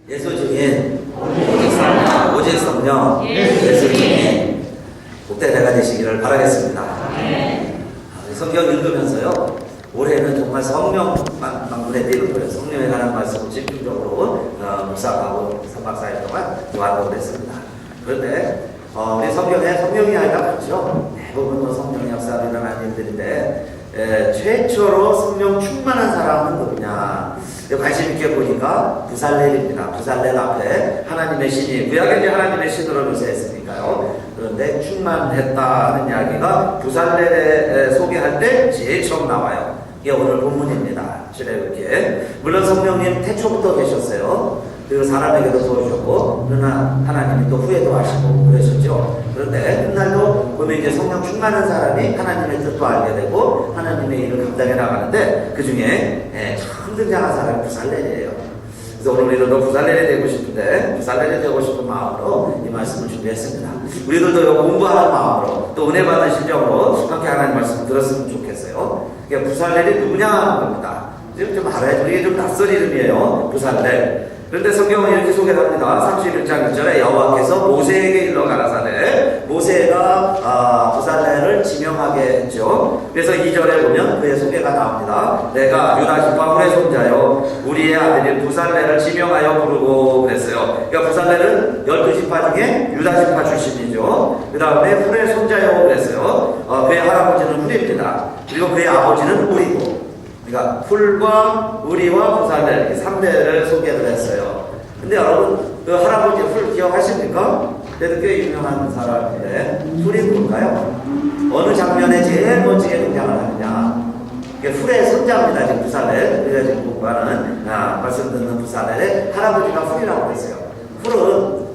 예수 증인, 오직 성령, 예수 증인, 복된 해가 되시기를 바라겠습니다. 성경 읽으면서요, 올해는 정말 성령만군에 대한 거예요. 성령에 관한 말씀을 집중적으로 묵상하고 3박 4일 동안 요한독을 했습니다. 그런데 우리 성경에 성령이 아니라 많죠. 대부분 성령의 역사로 일어난 일들인데 최초로 성령 충만한 사람은 누구냐? 관심 있게 보니까 부살렐입니다. 부살렐 앞에 하나님의 신이, 구약에 이제 하나님의 신으로 묘사했으니까요. 그런데 충만했다는 이야기가 부살렐에 소개할 때 제일 처음 나와요. 이게 오늘 본문입니다. 출애굽기에. 물론 성령님 태초부터 계셨어요. 그리고 사람에게도 도와주셨고, 그러나 하나님이 또 후회도 하시고 그러셨죠. 그런데 훗날도 보면 이제 성령 충만한 사람이 하나님의 뜻도 알게 되고 하나님의 일을 감당해 나가는데, 그 중에 처음 등장한 사람이 부살렐이에요. 그래서 오늘 우리도 부살렐이 되고 싶은데, 부살렐이 되고 싶은 마음으로 이 말씀을 준비했습니다. 우리들도 공부하는 마음으로 또 은혜 받는 심정으로 함께 하나님 말씀을 들었으면 좋겠어요. 그러니까 부살렐이 누구냐 하는 겁니다. 지금 좀 알아야 돼. 이게 좀 낯선 이름이에요. 부살렐. 그런데 성경은 이렇게 소개를 합니다. 31장 1절에 여호와께서 모세에게 일러 가라사대, 모세가 부살렐을 지명하게 했죠. 그래서 2절에 보면 그의 소개가 나옵니다. 내가 유다 지파 훌의 손자요 우리의 아들인 부살렐을 지명하여 부르고 그랬어요. 그러니까 부살렐은 12지파 중에 유다 지파 출신이죠. 그 다음에 훌의 손자요 그랬어요. 그의 할아버지는 훌입니다. 그리고 그의 아버지는 우리고, 그러니까 훌과 우리와 부살렐 3대를 소개를 했어요. 근데 여러분, 그 할아버지 훌 기억하십니까? 그래도 꽤 유명한 사람인데, 훌이 뭘까요? 어느 장면에 제일 멋지게 등장을 하느냐? 이게 훌의 손자입니다. 지금 부살렐. 우리가 지금 공부하는 말씀 듣는 부살렐의 할아버지가 훌이라고 했어요. 훌은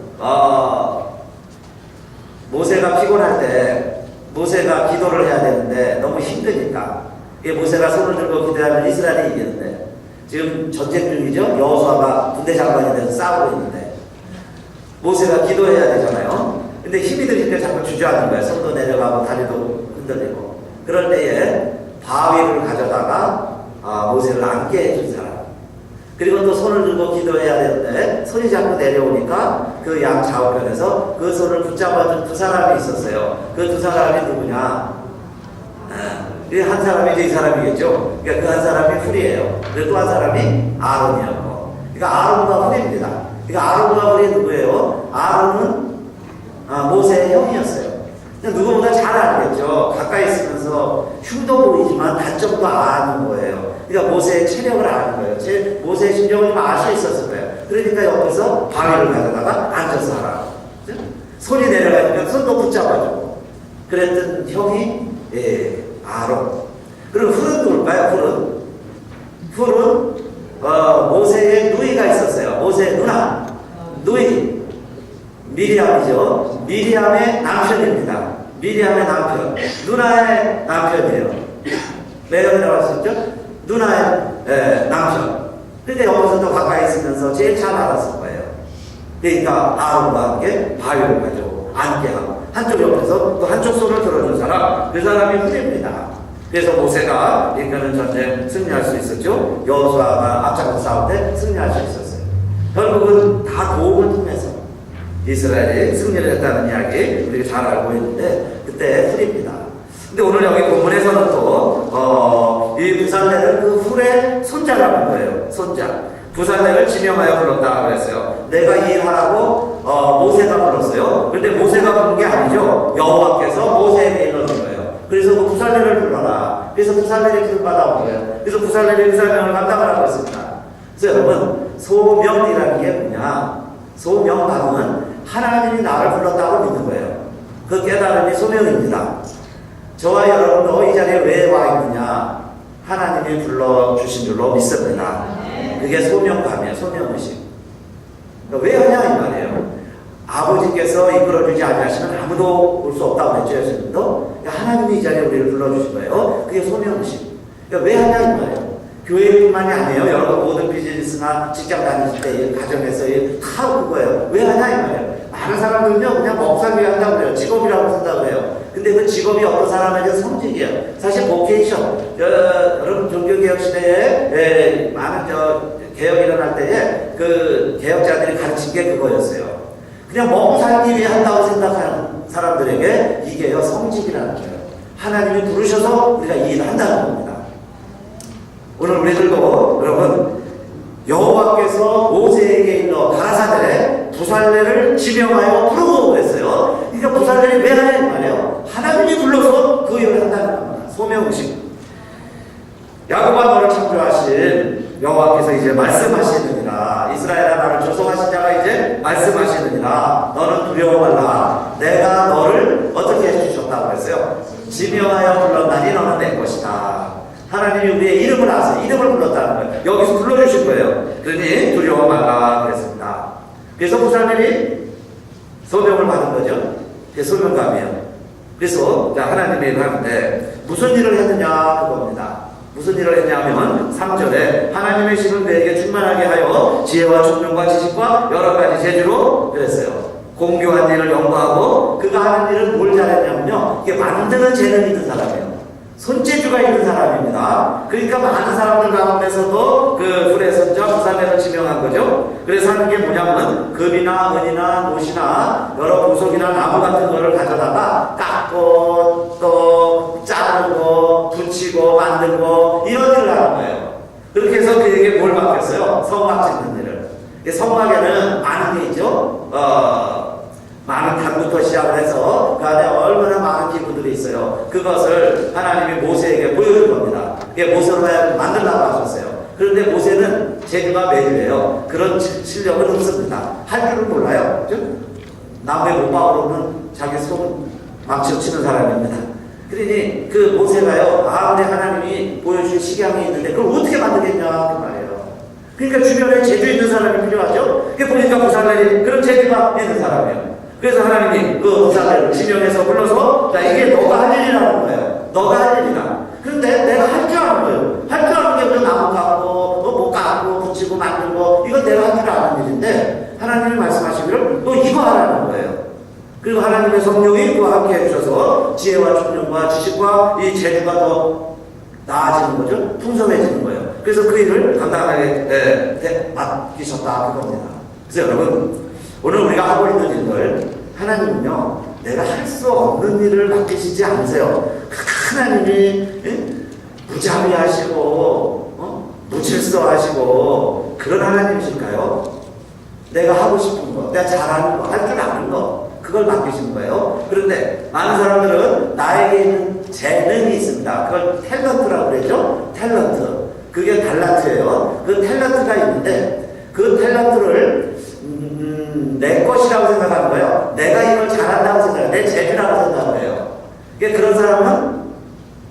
모세가 피곤할 때 모세가 기도를 해야 되는데 너무 힘드니까, 모세가 손을 들고 기도하면 이스라엘이 이기는데, 지금 전쟁 중이죠. 여호수아가 군대 장관이 돼서 싸우고 있는데 모세가 기도해야 되잖아요. 근데 힘이 드니까 자꾸 주저하는 거예요. 손도 내려가고 다리도 흔들리고. 그럴 때에 바위를 가져다가 모세를 앉게 해준 사람, 그리고 또 손을 들고 기도해야 되는데 손이 자꾸 내려오니까 그 양 좌우편에서 그 손을 붙잡아준 두 사람이 있었어요. 그 두 사람이 누구냐? 한 사람이 이제 이 사람이겠죠. 그러니까 그 한 사람이 훌이에요. 그리고 또 한 사람이 아론이었고. 그러니까 아론과 훌입니다. 그러니까 아론과 훌이 누구예요? 아론은 모세의 형이었어요. 누구보다 잘 알겠죠. 가까이 있으면서 흉도 보이지만 단점도 아는 거예요. 그러니까 모세의 체력을 아는 거예요. 모세의 심정을 좀 알 수 있었을 거예요. 그러니까 옆에서 바위를 가져다가 앉아서 하라. 손이 내려가니까 손도 붙잡아주고 그랬던 형이 아론. 그럼 훌은 누굴까요? 훌은 모세의 누이가 있었어요. 모세의 누나, 누이 미리암이죠. 미리암의 남편입니다. 미리암의 남편, 누나의 남편이에요. 매형이라고 했었죠? 누나의 남편. 근데 여기서도 가까이 있으면서 제일 잘 알았을 거예요. 그러니까 아론과 함께 바위를 가지고 앉게 하고, 한쪽 옆에서 또 한쪽 손을 들어준 사람, 그 사람이 훌입니다. 그래서 모세가 이끄는 전쟁 승리할 수 있었죠. 여호수아가 앞장서 싸울 때 승리할 수 있었어요. 결국은 다 도움을 통해서 이스라엘이 승리를 했다는 이야기 우리가 잘 알고 있는데, 그때 훌입니다. 근데 오늘 여기 본문에서는 또 이 부살렐은 그 훌의 손자라는 거예요. 손자. 부살렐을 지명하여 불렀다 그랬어요. 내가 이 일하라고 모세가 불렀어요. 근데 모세가 부른 게 아니죠. 여호와께서 모세에게 일러준 거예요. 그래서 그 부살렐을 불러라. 그래서 부살렐이 부름받아온 거예요. 그래서 부살렐이 그 사명을 감당을 하고 있습니다. 그래서 여러분, 소명이라는 게 뭐냐? 소명감은 하나님이 나를 불렀다고 믿는 거예요. 그 깨달음이 소명입니다. 저와 여러분도 이 자리에 왜 와 있느냐? 하나님이 불러주신 줄로 믿습니다. 그게 소명감이에요. 소명의식. 그러니까 왜 하냐 이 말이에요. 아버지께서 이끌어주지 않으시면 아무도 올 수 없다고 했죠. 예수님도. 하나님이 이 자리에 우리를 불러주신 거예요. 그게 소명의식. 그러니까 왜 하냐 이 말이에요. 교회뿐만이 아니에요. 여러분 모든 비즈니스나 직장 다니실 때, 가정에서 다 그거예요. 왜 하냐 이 말이에요. 많은 사람들은요 그냥 목사님 한다고 그래요. 직업이라고 쓴다고 해요. 근데 그 직업이 어떤 사람에게 성직이에요. 사실 보케이션, 여러분 종교개혁 시대에 많은 개혁이 일어날 때에 그 개혁자들이 가르친 게 그거였어요. 그냥 먹고 살기 위해 한다고 생각하는 사람들에게 이게요, 성직이라는 거예요. 하나님이 부르셔서 우리가 이 일을 한다는 겁니다. 오늘 우리들도 여러분, 여호와께서 모세에게 일러 가라사대 부살레를 지명하여 부르고 그랬어요. 그러니까 부살레를 왜 하냐는 말이에요. 하나님이 불러서 그 일을 한다는 겁니다. 소명의식. 야곱아 너를 창조하신 여호와께서 이제 말씀하시느니라. 이스라엘아 나를 조성하신 자가 이제 말씀하시느니라. 너는 두려워 말라. 내가 너를 어떻게 해주셨다고 그랬어요? 지명하여 불렀나니 너는 내 것이다. 하나님이 우리의 이름을 아세요. 이름을 불렀다는 거예요. 여기서 불러주신 거예요. 그러니 두려워 말라 그랬습니다. 그래서 부살렐이 소명을 받은 거죠. 그게 소명감이에요. 그래서 하나님의 일을 하는데 무슨 일을 했느냐 그겁니다. 무슨 일을 했냐면 3절에 하나님의 신을 내게 충만하게 하여 지혜와 총명과 지식과 여러 가지 재주로 그랬어요. 공교한 일을 연구하고 그가 하는 일은 뭘 잘했냐면요. 이게 만드는 재능이 있는 사람이에요. 손재주가 있는 사람입니다. 그러니까 많은 사람들 가운데서도 그 불의 선자 부살렐을 지명한 거죠. 그래서 하는 게 뭐냐면 금이나 은이나 못이나 여러 보석이나 나무 같은 거를 가져다가 깎고 또 자르고 붙이고 만들고 이런 일을 하는 거예요. 그렇게 해서 그에게 뭘 맡겼어요? 성막 짓는 일을. 성막에는 많은 게 있죠. 많은 단부터 시작을 해서 그 안에 얼마나 많은 기구들이 있어요. 그것을 하나님이 모세에게 보여준 겁니다. 그게 모세로 하여금 만들라고 하셨어요. 그런데 모세는 재주가 매주예요. 그런 실력은 없습니다. 할 줄은 몰라요. 그죠? 남의 못박으로는 자기 손 망쳐 치는 사람입니다. 그러니 그 모세가요, 우리 하나님이 보여준 식양이 있는데 그걸 어떻게 만들겠냐 그 말이에요. 그러니까 주변에 재주 있는 사람이 필요하죠. 그게 보니까 부살렐이 그런 재주가 있는 사람이에요. 그래서 하나님이 그 부살렐을 지명해서 불러서 자 이게 너가 할 일이라는 거예요. 너가 할 일이다. 그런데 내가 할 줄 아는 거예요. 할 줄 아는 게 그냥 나무 깎고 못 깎고 붙이고 만들고 이건 내가 할 줄 아는 일인데 하나님이 말씀하시기를 너 이거 하라는 거예요. 그리고 하나님의 성령이 그와 함께 해주셔서 지혜와 총명과 지식과 이 재주가 더 나아지는 거죠. 풍성해지는 거예요. 그래서 그 일을 감당하게 맡기셨다 그겁니다. 그래서 여러분 오늘 우리가 하고 있는 일들 하나님은요 내가 할 수 없는 일을 맡기시지 않으세요. 하나님이 무자비하시고 무질서하시고 그런 하나님이실까요? 내가 하고 싶은 거, 내가 잘하는 거, 할 줄 아는 거 그걸 맡기신 거예요. 그런데 많은 사람들은 나에게 있는 재능이 있습니다. 그걸 탤런트라고 그러죠. 탤런트. 그게 달란트예요. 그 탤런트가 있는데 그 탤런트를 내 것이라고 생각하는 거예요. 내가 이걸 잘한다고 생각해요. 내 재주라고 생각하는 거예요. 그러니까 그런 사람은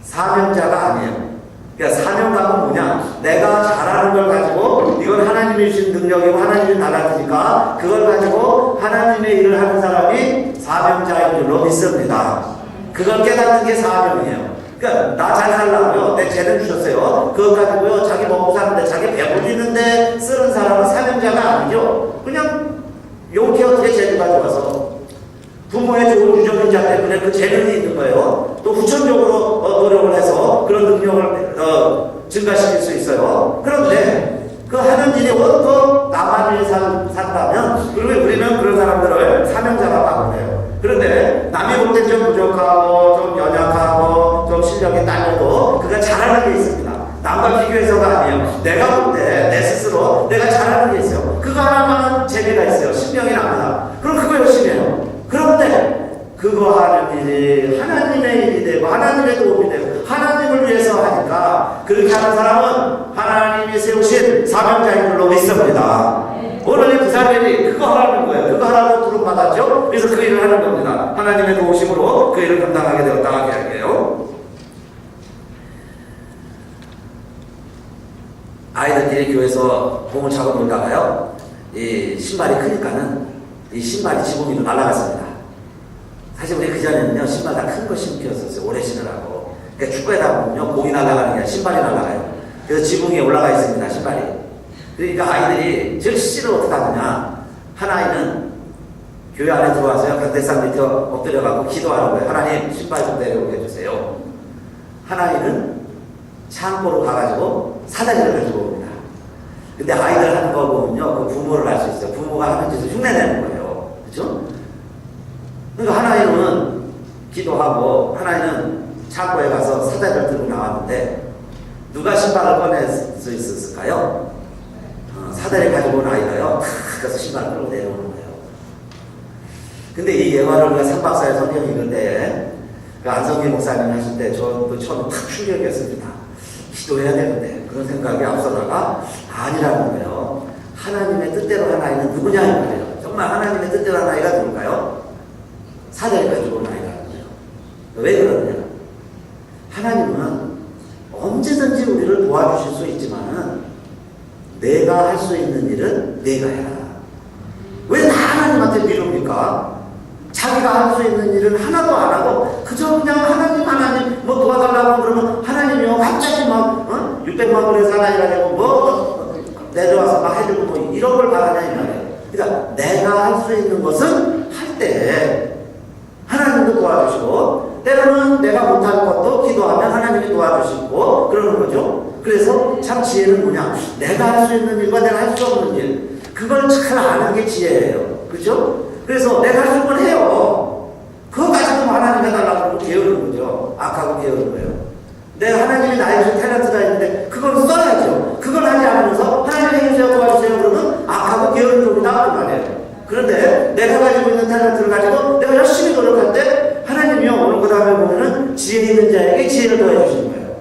사명자가 아니에요. 그러니까 사명감은 뭐냐? 내가 잘하는 걸 가지고 이건 하나님이 주신 능력이고 하나님이 달란트니까 그걸 가지고 하나님의 일을 하는 사람이 사명자인 줄로 믿습니다. 그걸 깨닫는 게 사명이에요. 그러니까 나 잘 살라고요. 내 재능 주셨어요. 그것 가지고요. 자기 먹고 사는데 자기 배불리는데 쓰는 사람은 사명자가 아니죠. 그냥 용케 어떻게 재능 가져와서 부모의 좋은 유전자 때문에 그 재능이 있는 거예요. 또 후천적으로 노력을 해서 그런 능력을 증가시킬 수 있어요. 그런데 그 하는 일이 어떤 나만 위해 산다면 그리고 우리는 그런 사람들을 사명자라고 하고 그래요. 그런데 남이 볼 때 좀 부족하고 좀 연약하고 좀 실력이 딸려도 그가 잘하는 게 있습니다. 남과 비교해서가 아니에요. 내가 볼 때 내 스스로 내가 잘하는 게 있어요. 그거 하나만 재미가 있어요. 신명이 납니다. 그럼 그거 열심히 해요. 그런데 그거 하는 일이 하나님의 일이 되고 하나님의 도움이 되고 하나님을 위해서 하니까 그렇게 하는 사람은 하나님이 세우신 사명자인 줄로 믿습니다. 오늘 이 부살렐이 그거 하라는 거예요. 그거 하라고 부름받았죠. 그래서 그 일을 하는 겁니다. 하나님의 도우심으로 그 일을 감당하게 되었다고 이야기해요. 아이들끼리 교회에서 공을 차고 놀다가요 이 신발이 크니까는 이 신발이 지붕 위로 날아갔습니다. 사실 우리 그전에는요 신발 다 큰 거 신겼었어요. 오래 신으라고. 그러니까 축구에다 보면요 공이 날아가는 게 아니라 신발이 날아가요. 그래서 지붕 위에 올라가 있습니다. 신발이. 그러니까 아이들이 절실을 어떻게 하느냐. 한 아이는 교회 안에 들어와서요 강대상 밑에 엎드려가고 기도하는 거예요. 하나님 신발 좀 내려오게 해주세요. 한 아이는 창고로 가가지고 사다리를 가지고 옵니다. 근데 아이들 하는 거 보면요, 그 부모를 알 수 있어요. 부모가 하는 짓을 흉내내는 거예요. 그죠? 그러니까 하나님은 기도하고, 하나님은 창고에 가서 사다리를 들고 나왔는데, 누가 신발을 꺼낼 수 있었을까요? 사다리 가지고 온 아이가요, 탁 가서 신발을 끌고 내려오는 거예요. 근데 이 예화를 우리가 3박 4일 성경 읽은데, 그 안성기 목사님 하실 때 저도 처음에 탁 충격이었습니다. 기도해야 되는데, 그런 생각이 앞서다가 아니라는 거예요. 하나님의 뜻대로 한 아이는 누구냐 이 말이에요. 정말 하나님의 뜻대로 한 아이가 누굴까요? 사다리 가지고 온 아이라는 거예요. 왜 그러느냐? 하나님은 언제든지 우리를 도와주실 수 있지만은 내가 할 수 있는 일은 내가 해라. 왜 다 하나님한테 미룹니까? 자기가 할 수 있는 일은 하나도 안 하고 그저 그냥 하나님 뭐 도와달라고 그러면 하나님이요 갑자기 막 600만 원의 사나이가 되고 뭐 내려와서 막 해주고 뭐 이런 걸 바라냐 이 말이에요. 그러니까 내가 할 수 있는 것은 할 때 하나님도 도와주시고 때로는 내가 못할 것도 기도하면 하나님이 도와주시고 그러는 거죠. 그래서 참 지혜는 뭐냐? 내가 할 수 있는 일과 내가 할 수 없는 일, 그걸 잘 아는 게 지혜예요. 그렇죠? 그래서 내가 할 수 있는 건 해요. 그거 가지고 하나님 해달라고 게으르는 거죠. 악하고 게으른 거예요. 내가 하나님이 나에게 준 탤런트가 있는데 그걸 써야죠. 그걸 하지 않으면서 하나님 해주세요 도와주세요 그러면 악하고 게으른 놈이 나올 말이에요. 그런데 내가 가지고 있는 탤런트를 가지고 내가 열심히 노력할 때 하나님이요 오늘 그 다음에 보면은 지혜 있는 자에게 지혜를 더해 주시는 거예요.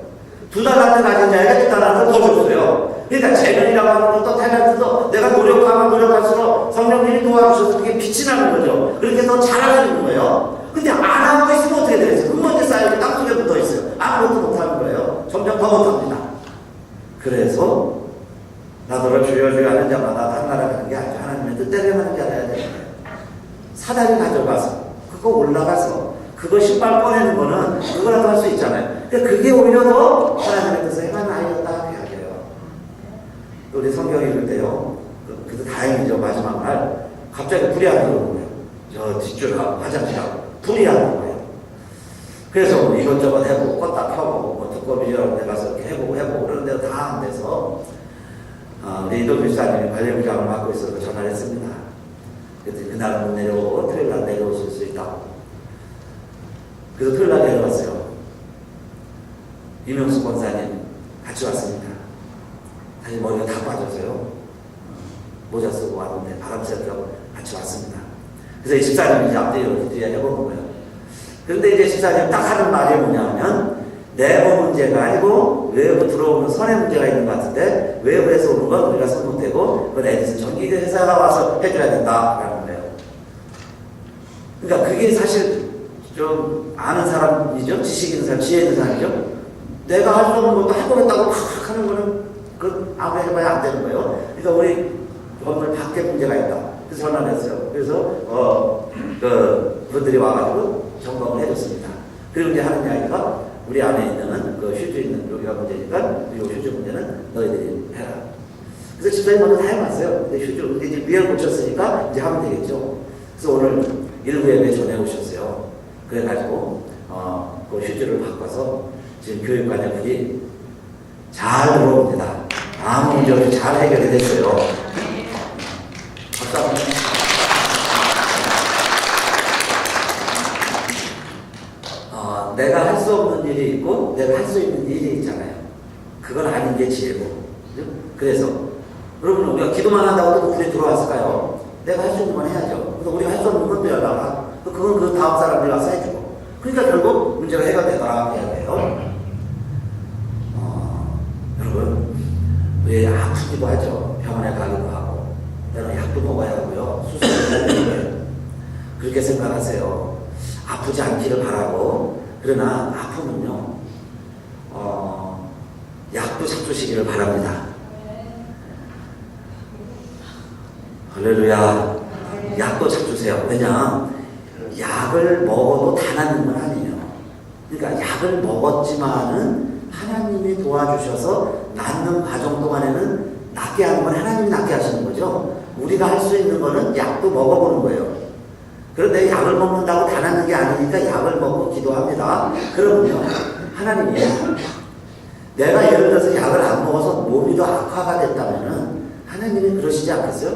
2달란트 가진 자에게 2달란트를 더 줬어요. 그러니까 재능이라고 하는 것도 탤런트도 내가 노력하면 노력할수록 성령님이 도와주셔서 그게 빛이 나는 거죠. 그렇게 더 잘하는 거예요. 근데 안 하고 있으면 어떻게 되겠어요? 흙먼지 쌓이고 땅속에 붙어 있어요. 아무것도 못하는 거예요. 점점 더 못합니다. 그래서 나더러 주여 주여 하는 자마다 한 나라 가는 게 아니죠. 하나님의 뜻대로 하는 게 아니라 되는 거예요. 사다리 가져가서 그거 올라가서 그거 신발 꺼내는 거는 그거라도 할 수 있잖아요. 근데 그게 오히려 더 하나님의 뜻을 행하는 아이였다 그 이야기예요. 우리 성경 읽을 때요. 그래도 다행이죠. 마지막 날 갑자기 불이 안 들어오는 거예요. 저 뒷줄하고 화장실하고 불이 안 들어오는 거예요. 그래서 뭐 이것저것 해보고 껐다 켜보고 뭐 두꺼비라고 내가서 이렇게 해보고 그런데 다 안 돼서 우리 이도 교사님이 관리부장을 맡고 있어서 전화를 했습니다. 그랬더니 그날은 못 내려오고 토요일 날 내려오실 수 있다고. 그래서 토요일 날 내려왔어요. 이명수 권사님 같이 왔습니다. 다시 머리가 다 빠져서요. 모자 쓰고 왔는데 바람 쐬려고 같이 왔습니다. 그래서 이 집사님이 이제 앞뒤로 뒤에 해보는 거예요. 그런데 이제 집사님 딱 하는 말이 뭐냐면 내부 문제가 아니고 외부 들어오는 선의 문제가 있는 것 같은데 외부에서 오는 건 우리가 손 못대고 그건 에디슨 전기계 회사가 와서 해줘야 된다라는 거예요. 그러니까 그게 사실 좀 아는 사람이죠. 지식 있는 사람, 지혜 있는 사람이죠. 내가 할 수 없는 것도 해보겠다고 팍 하는 거는 그 아무리 해봐야 안 되는 거예요. 그러니까 우리 건물 밖에 문제가 있다. 그래서 전화를 했어요. 그래서 그분들이 와가지고 점검을 해줬습니다. 그리고 이제 하는 이야기가 우리 안에 있는 그 휴지 있는 여기가 문제니까 이 휴지 문제는 너희들이 해라. 그래서 집사님 먼저 다 해봤어요. 근데 휴지 이제 위에 고쳤으니까 이제 하면 되겠죠. 그래서 오늘 일부 예배 전해 오셨어요. 그래가지고 그 휴지를 바꿔서 지금 교육관의 불이 잘 들어옵니다. 아무 문제 없이 잘 해결이 됐어요. 박수 한번. 내가 할 수 없는 일이 있고 내가 할 수 있는 일이 있잖아요. 그건 아닌 게 지혜고. 그래서 여러분 우리가 기도만 한다고 또 불이 들어왔을까요? 내가 할 수 있는 건 해야죠. 그래서 우리가 할 수 없는 건 빼달라. 그건 그 다음 사람들이 와서 해주고. 그러니까 결국 문제가 해결되더라. 이야기예요. 여러분 왜 아프기도 하죠. 병원에 가기도 하고 때로는 약도 먹어야 하고요. 수술도 해야 되고요. 그렇게 생각하세요. 아프지 않기를 바라고 그러나 아프면요 약도 잡수시기를 바랍니다. 할렐루야. 약도 잡수세요. 왜냐 약을 먹어도 다 낫는 건 아니에요. 그러니까 약을 먹었지만은 하나님이 도와주셔서 낫는 과정 동안에는 낫게 하는 건 하나님이 낫게 하시는 거죠. 우리가 할 수 있는 거는 약도 먹어보는 거예요. 그런데 약을 먹는다고 다 낫는 게 아니니까 약을 먹고 기도합니다. 그러면요 하나님이 내가 예를 들어서 약을 안 먹어서 몸이 더 악화가 됐다면은 하나님이 그러시지 않겠어요?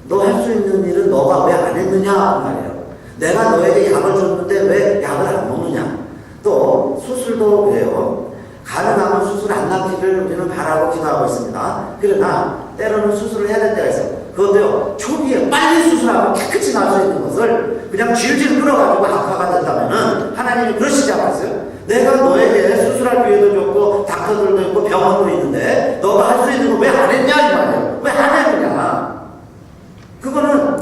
너 할 수 있는 일은 너가 왜 안 했느냐 말이에요. 내가 너에게 약을 줬는데 왜 약을 안 먹느냐. 또 수술도 그래요. 가능하면 수술 안 낳기를 우리는 바라고 기도하고 있습니다. 그러나 때로는 수술을 해야 될 때가 있어요. 그것도요, 초기에 빨리 수술하고 깨끗이 나을 수 있는 것을 그냥 질질 끌어가지고 악화가 된다면은 하나님이 그러시지 않았어요? 내가 너에게 수술할 기회도 줬고 닥터들도 있고 병원도 있는데 너가 할 수 있는 거 왜 안 했냐 이 말이에요. 왜 안 했느냐. 그거는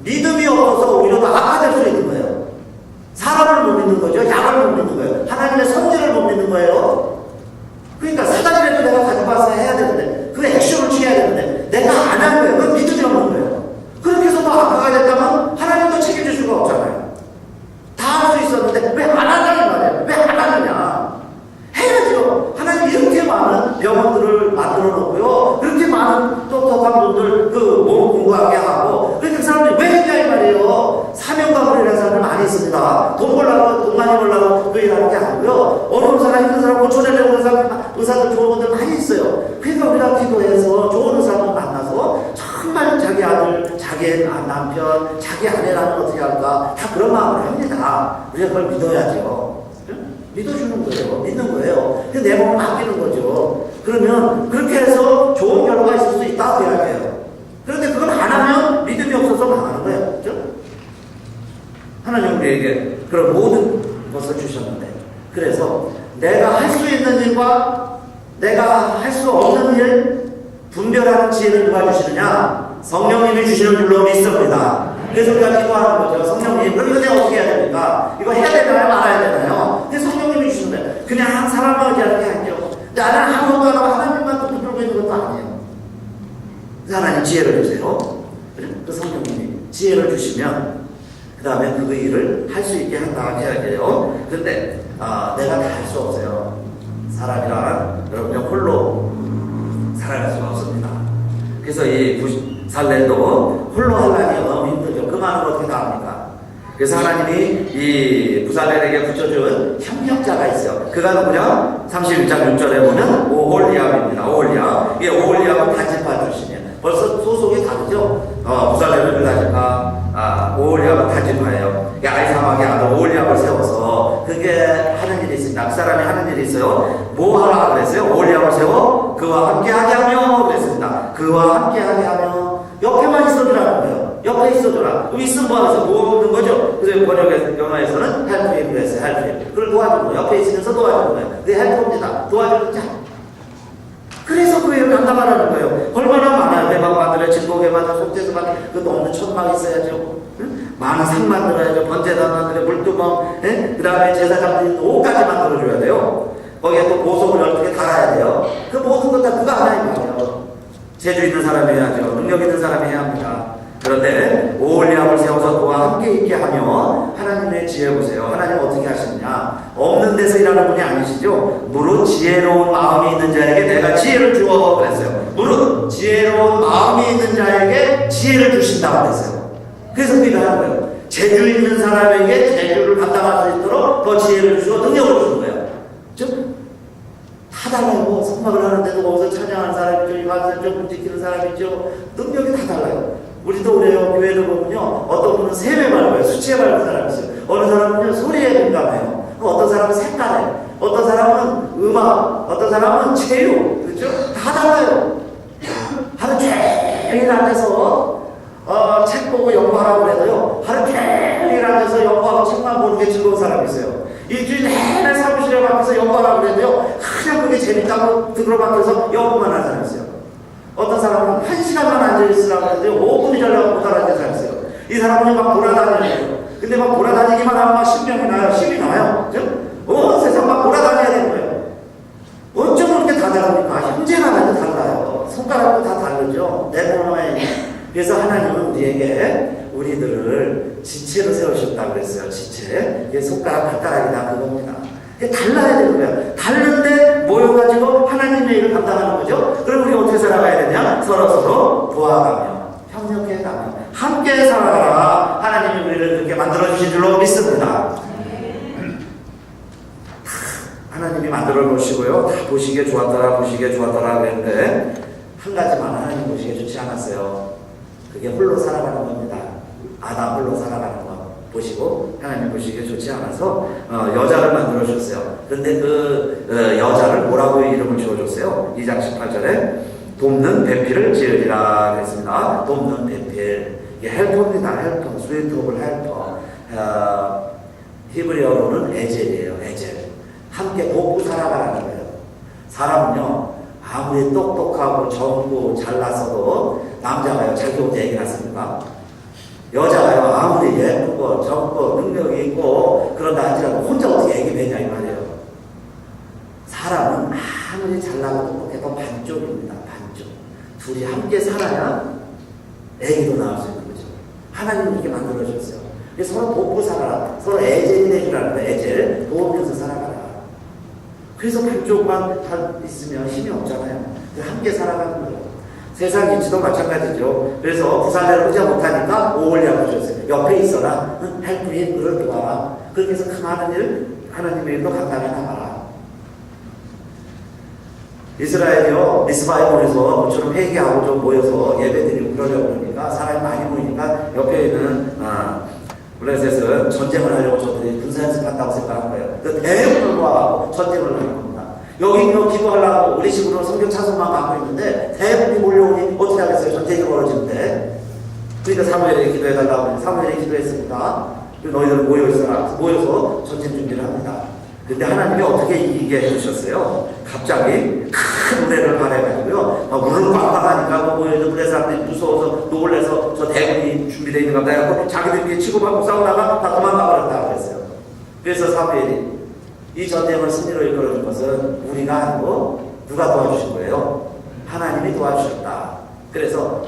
믿음이 없어서 오히려 더 악화될 수 있는 거예요. 사람을 못 믿는 거죠. 약을 못 믿는 거예요. 하나님의 성질을 못 믿는 거예요. 그러니까 사단이라도 내가 가지고 와서 해야 되는데 그 액션을 취해야 되는데 내가 안 한 거예요. 그건 믿음이 없는 거예요. 그렇게 해서 더 악화가 됐다면 하나님도 책임질 수가 없잖아요. 다 할 수 있었는데 왜 안 하냐는 말이에요. 왜 안 하느냐. 해야죠. 하나님 이렇게 많은 병원들을 만들어 놓고요. 그렇게 많은 똑똑한 분들 몸 공부하게 하고 그러니까 그 사람들이 왜 했냐 이 말이에요. 사명감을 이라는 사람들 많이 있습니다. 돈 벌라고 돈 많이 벌라고 그 일하는 게 아니고요. 어려운 사람 힘든 사람 고쳐내려고 하는 사람 의사들 좋은 분들 많이 있어요. 그러니까 우리가 기도해서 좋은 의사들 만나서 정말 자기 아들, 자기 남편, 자기 아내라면 어떻게 할까 다 그런 마음을 합니다. 우리가 그걸 믿어야죠. 믿어주는 거예요. 믿는 거예요. 내 몸을 맡기는 거죠. 그러면 그렇게 해서 좋은 결과가 있을 수 있다고 이야기해요. 그런데 그걸 안 하면 믿음이 없어서 망하는 거예요. 그렇죠? 하나님 우리에게 그런 모든 것을 주셨는데 그래서 내가 할 수 있는 일과 내가 할 수 없는 일 분별하는 지혜를 누가 주시느냐? 성령님이 주시는 줄로 믿습니다. 그래서 우리가 기도하는 거죠. 성령님, 그럼 이거 내가 어떻게 해야 됩니까? 이거 해야 되나요? 말아야 되나요? 근데 성령님이 주시는데 그냥 사람을 의지하는 게 아니죠. 나는 아무것도 안 하고 하나님만 또 붙들고 있는 것도 아니에요. 하나님 지혜를 주세요. 그 성령님이 지혜를 주시면 그 다음에 그 일을 할 수 있게 한다 이야기해요. 근데 내가 다 할 수 없어요. 사람이란 여러분 홀로 살아갈 수가 없습니다. 그래서 이 부살렘도 홀로 하려니 너무 힘들죠. 그 말은 어떻게 다 합니까? 그래서 하나님이 이 부살렘에게 붙여준 협력자가 있어요. 그가 누구냐? 31장 6절에 보면 오홀리압입니다. 오홀리압. 이게 오홀리압은 단지파 출신이에요. 벌써 소속이 다르죠? 부살렘은 유다지파, 오홀리압은 단지파예요. 아이사막의 아들 오홀리압을 세워서 그게 하는 일이 있습니다. 그 사람이 하는 일이 있어요. 뭐 하라 그랬어요? 오홀리압을 세워 그와 함께하게 하며 그랬습니다. 그와 함께하게 하며 옆에만 있어주라는 거예요. 옆에 있어줘라. 그럼 있으면 뭐 하면서 도와주는 거죠? 그래서 번역의 영화에서는 헬프임을 했어요. 헬프임. 그걸 도와주는 거예요. 옆에 있으면서 도와주는 거예요. 그게 헬프입니다. 도와주는 자. 그래서 그 일을 감당하라는 거예요. 얼마나 많아요. 대박 만들어야 진국에 만들어 속죄서 만들어 그것도 없는 천막 있어야죠. 응? 많은 산 만들어야죠. 번제단 만들어 물두멍 그 다음에 제사장들이 옷까지 만들어줘야 돼요. 거기에 또 보석을 12개 달아야 돼요. 그 모든 것 다 그거 하나님 말이에요. 재주 있는 사람이 해야죠. 능력 있는 사람이 해야 합니다. 그런데 오홀리압을 세워서 그와 함께 있게 하며 하나님의 지혜 보세요. 하나님 어떻게 하시느냐? 없는 데서 일하는 분이 아니시죠? 무릇 지혜로운 마음이 있는 자에게 내가 지혜를 주어 그랬어요. 무릇 지혜로운 마음이 있는 자에게 지혜를 주신다고 그랬어요. 그래서 기도하는 거예요. 재주 있는 사람에게 재주를 감당할 수 있도록 더 지혜를 주고 능력을 주는 거예요. 즉 다 달라요. 성막을 하는데도 거기서 찬양하는 사람이 있죠. 이만선 좀 지키는 사람이 있죠. 능력이 다 달라요. 우리도 그래요. 교회를 보면요. 어떤 분은 세배 밟아요. 수치에 밟는 사람이 있어요. 어느 사람은요. 소리에 민감해요. 어떤 사람은 색깔에, 어떤 사람은 음악, 어떤 사람은 체육. 그렇죠? 다 달라요. 하루 종일 앉아서 책 보고 연구하라고 해도요. 하루 종일 앉아서 연구하고 책만 보는 게 즐거운 사람이 있어요. 일주일 내내 사무실에 가면서 연구하라고 해도요. 그냥 그게 재밌다고 들어가면서 연구만 하는 사람이 있어요. 어떤 사람은 1시간만 앉아있으라고 하는데 5분이 전라고 못 알아듣는 사람이 있어요. 이 사람은 막 돌아다니는 근데 막 돌아다니기만 하면 막 신명이 나요. 힘이 나요. 그죠? 온 세상 막 돌아다녀야 되는 거예요. 어쩜 그렇게 다 다릅니까? 형제가 나도 달라요. 손가락도 다 다르죠. 내 몸에. 그래서 하나님은 우리에게 우리들을 지체로 세우셨다고 그랬어요. 지체. 이게 손가락, 발가락이다 그겁니다. 달라야 되는 거예요. 다른데 모여가지고 하나님의 일을 감당하는 거죠. 그럼 우리 어떻게 살아가야 되냐? 서로서로 도와가며 협력해가며 함께 살아가라. 하나님이 우리를 그렇게 만들어주신 줄로 믿습니다. 하나님이 만들어 놓으시고요. 다 보시기에 좋았더라 그랬는데 한 가지만 하나님 보시기에 좋지 않았어요. 그게 홀로 살아가는 겁니다. 아담 홀로 살아가는 것 보시고 하나님 보시기에 좋지 않아서 여자를 만들어 주셨어요. 그런데 그 여자를 뭐라고 이름을 지어줬어요? 2장 18절에 돕는 배필을 지으리라 그랬습니다. 돕는 배필. 이게 헬퍼입니다. 헬퍼. 스위트오블 헬퍼. 히브리어로는 에젤이에요. 에젤. 함께 돕고 살아가라는 거예요. 사람은요, 아무리 똑똑하고 젊고 잘났어도 남자가요, 자기 혼자 얘기 났습니까? 여자가요, 아무리 예쁘고 젊고 능력이 있고 그런다 할지라도 혼자 어떻게 얘기되냐 이 말이에요. 사람은 아무리 잘나고 똑똑해도 반쪽입니다. 반쪽. 둘이 함께 살아야 애기도 낳을 수 있는 거죠. 하나님은 이렇게 만들어주셨어요. 서로 돕고 살아라. 서로 애젤이 되주라는 거예요. 애젤. 도우면서 살아가라. 그래서 반쪽만 있으면 힘이 없잖아요. 함께 살아가는 거예요. 세상 이치도 마찬가지죠. 그래서 부산대를 혼자 못하니까 오월리하고 주셨어요. 옆에 있어라. 할 뿐인 그를 도와라. 그렇게 해서 그 많은 일 하나님의 일도 감당해 나가라. 이스라엘이요, 미스바에 모여서 모처럼 회개하고 좀 모여서 예배드리고 그러려고 그러니까 사람이 많이 모이니까 옆에 있는 블레셋은 전쟁을 하려고 저들이 군사연습한다고 생각한 거예요. 그 대부분 모아가고 전쟁을 하는 겁니다. 여기 기도하려고 우리 식으로 성경 차선만 갖고 있는데 대부분이 몰려오니 어떻게 하겠어요? 전쟁이 벌어지는데. 그러니까 사무엘에게 기도해달라고 사무엘에게 기도했습니다. 너희들은 모여서 전쟁 준비를 합니다. 근데 하나님이 어떻게 이기게 해주셨어요? 갑자기 큰 노래를 발해가지고요. 물을 꽉꽉하니까 모여있는 무대 사람들이 무서워서 놀래서 저 대군이 준비되어 있는 겁니다. 해갖고 자기들끼리 치고받고 싸우다가 다 도망가버렸다고 그랬어요. 그래서 사무엘이 이 전쟁을 승리로 이끌어준 것은 우리가 아니고 누가 도와주신 거예요? 하나님이 도와주셨다. 그래서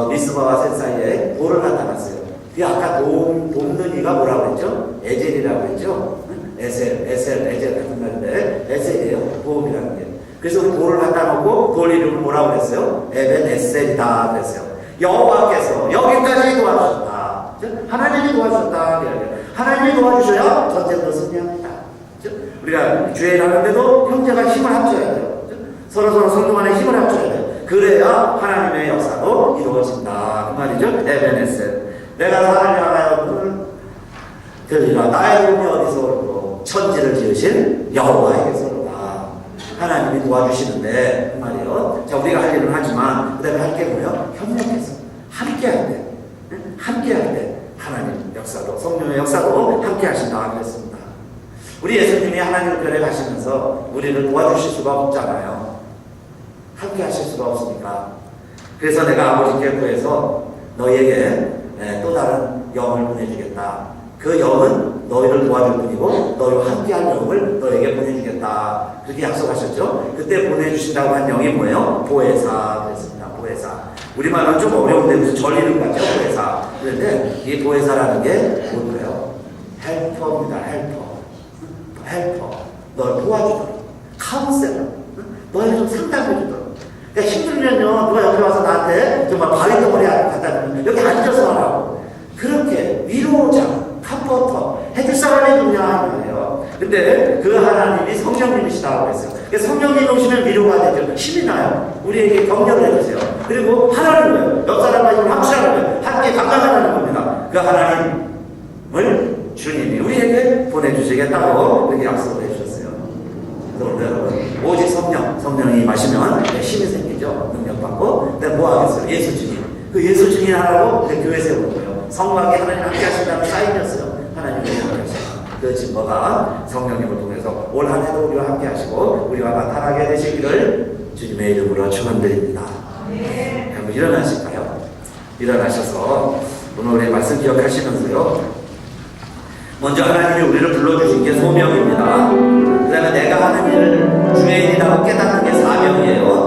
미스바와 셋 사이에 돌을 갖다 놨어요. 그 아까 돕는 이가 뭐라고 했죠? 에젤이라고 했죠? 에셀 같은 말인데 에셀이에요. 도움이라는 게. 그래서 그 돌을 갖다 놓고 돌 이름을 뭐라고 그랬어요? 에벤 에셀이다 그랬어요. 여호와께서 여기까지 도와주셨다. 하나님이 도와주셨다. 하나님이 도와주셔야 전쟁도 승리합니다. 우리가 주의를 하는데도 형제가 힘을 합쳐야 돼요. 서로 성도 간에 힘을 합쳐야 돼요. 그래야 하나님의 역사도 이루어진다. 그 말이죠. 에벤 에셀. 내가 사람이 하나여 들리라. 나의 도움이 어디서 오르고 천지를 지으신 여호와에게서 오르다. 하나님이 도와주시는데 그 말이요. 자, 우리가 할 일은 하지만 그 다음에 할 게 뭐예요? 협력해서 함께 할 때, 함께 할 때 하나님 역사도 성령의 역사도 함께 하신다 그랬습니다. 우리 예수님이 하나님을 변해 가시면서 우리를 도와주실 수가 없잖아요. 함께 하실 수가 없으니까. 그래서 내가 아버지께 구해서 너희에게 또 다른 영을 보내주겠다. 그 영은 너희를 도와줄 뿐이고 너희와 함께할 영을 너희에게 보내주겠다. 그렇게 약속하셨죠. 그때 보내주신다고 한 영이 뭐예요? 보혜사 그랬습니다. 보혜사. 우리말은 좀 어려운데 무슨 절 이름 같죠? 보혜사. 그런데 이 보혜사라는 게 뭘까요? 헬퍼입니다. 헬퍼. 너를 도와주도록. 카운셀러. 너희를 좀 상담해주도록. 그러니까 힘들면요, 누가 옆에 와서 나한테 정말 바위 덩어리 갖다 주면 여기 앉아서 하라고. 그렇게 위로자, 컴포터 해줄 사람이 누구냐 하는 거예요. 근데 그 하나님이 성령님이시다고 했어요. 성령님이 오시면 위로가 되죠. 힘이 나요. 우리에게 격려를 해주세요. 그리고 하나는 거예요. 옆 사람과 힘을 합치라는 거예요. 함께 감당하는 겁니다. 그 하나님을 주님이 우리에게 보내주시겠다고 그렇게 약속을 해주셨어요. 그래서 여러분, 오직 성령이 마시면 힘이 생기죠. 능력받고. 근데 뭐 하겠어요? 예수 주님. 그 예수 주님 하라고 교회 세우는 거예요. 성막에 하나님 함께 하신다는 사인이었어요. 하나님의 함께하시고 그 증거가 성령님을 통해서 올 한 해도 우리와 함께 하시고 우리와 나타나게 되시기를 주님의 이름으로 축원드립니다. 한번 일어나실까요? 일어나셔서 오늘 우리 말씀 기억하시면서요. 먼저 하나님이 우리를 불러주신 게 소명입니다. 그 다음에 내가 하는 일을 주의 일이라고 깨닫는 게 사명이에요.